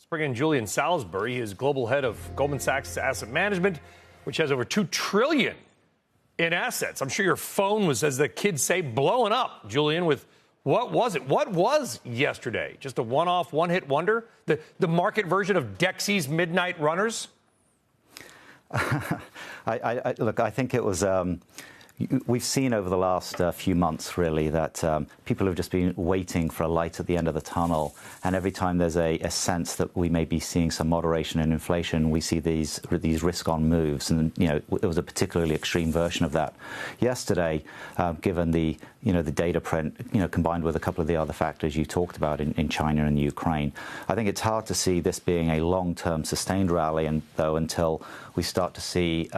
Bring in Julian Salisbury. He is global head of Goldman Sachs Asset Management, which has over $2 trillion in assets. I'm sure your phone was, as the kids say, blowing up, Julian, with what was it? What was yesterday? Just a one-off, one-hit wonder? The market version of Dexy's Midnight Runners? Look, I think it was... We've seen over the last few months, really, that people have just been waiting for a light at the end of the tunnel. And every time there's a sense that we may be seeing some moderation in inflation, we see these risk-on moves. And, it was a particularly extreme version of that yesterday, given the data print, combined with a couple of the other factors you talked about in China and Ukraine. I think it's hard to see this being a long-term sustained rally, until we start to see,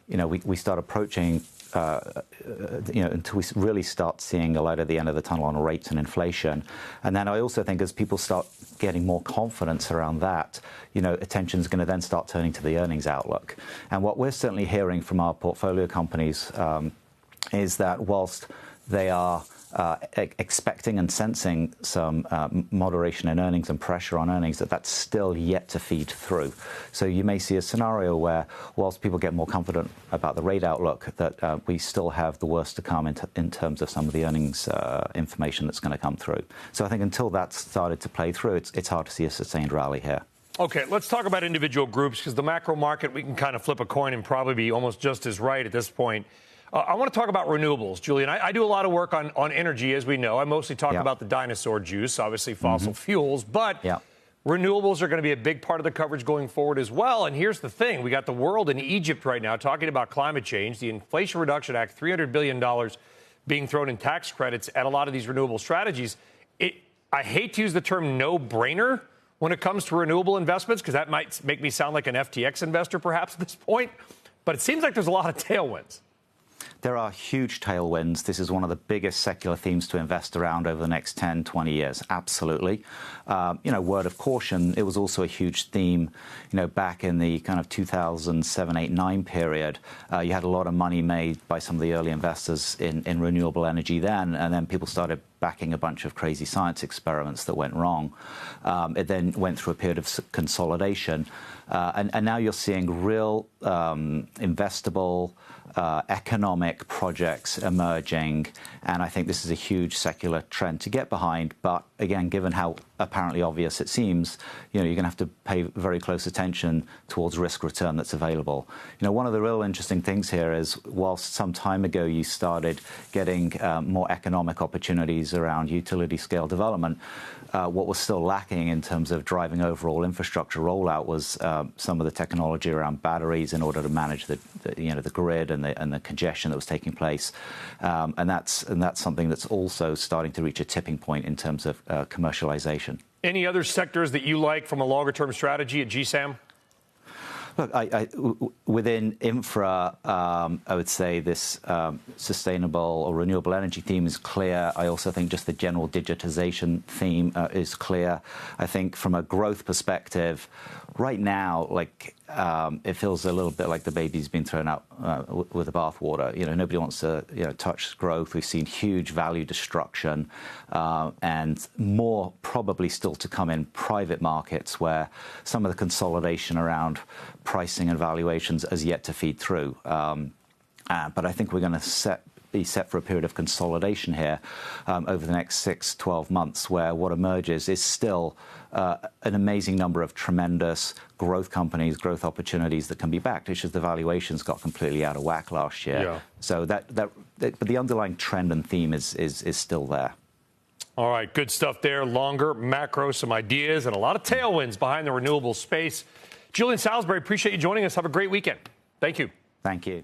we start approaching until we really start seeing a light at the end of the tunnel on rates and inflation. And then I also think as people start getting more confidence around that, attention is going to then start turning to the earnings outlook. And what we're certainly hearing from our portfolio companies is that whilst they are expecting and sensing some moderation in earnings and pressure on earnings, that's still yet to feed through. So you may see a scenario where, whilst people get more confident about the rate outlook, that we still have the worst to come in terms of some of the earnings information that's going to come through. So I think until that's started to play through, it's hard to see a sustained rally here. Okay, let's talk about individual groups, because the macro market, we can kind of flip a coin and probably be almost just as right at this point. I want to talk about renewables, Julian. I do a lot of work on energy, as we know. I mostly talk about the dinosaur juice, obviously fossil fuels, but renewables are going to be a big part of the coverage going forward as well. And here's the thing. We got the world in Egypt right now talking about climate change, the Inflation Reduction Act, $300 billion being thrown in tax credits at a lot of these renewable strategies. I hate to use the term no-brainer when it comes to renewable investments, because that might make me sound like an FTX investor perhaps at this point, but it seems like there's a lot of tailwinds. There are huge tailwinds. This is one of the biggest secular themes to invest around over the next 10, 20 years. Absolutely. Word of caution, it was also a huge theme, back in the kind of 2007, 8, 9 period. You had a lot of money made by some of the early investors in renewable energy then, and then people started backing a bunch of crazy science experiments that went wrong. It then went through a period of consolidation. And now you're seeing real investable economic projects emerging. And I think this is a huge secular trend to get behind. But again, given how apparently obvious it seems, you're going to have to pay very close attention towards risk return that's available. One of the real interesting things here is, whilst some time ago you started getting more economic opportunities around utility scale development, what was still lacking in terms of driving overall infrastructure rollout was some of the technology around batteries in order to manage the grid and the congestion that was taking place, and that's something that's also starting to reach a tipping point in terms of commercialization. Any other sectors that you like from a longer-term strategy at GSAM? Look, within infra, I would say this sustainable or renewable energy theme is clear. I also think just the general digitization theme is clear. I think from a growth perspective, right now, it feels a little bit like the baby's been thrown out with the bathwater. Nobody wants to touch growth. We've seen huge value destruction, and more probably still to come in private markets, where some of the consolidation around pricing and valuations has yet to feed through. But I think we're going to be set for a period of consolidation here over the next 6, 12 months, where what emerges is still an amazing number of tremendous growth companies, growth opportunities that can be backed. It's just the valuations got completely out of whack last year. Yeah. So but the underlying trend and theme is still there. All right, good stuff there. Longer macro, some ideas, and a lot of tailwinds behind the renewable space. Julian Salisbury, appreciate you joining us. Have a great weekend. Thank you. Thank you.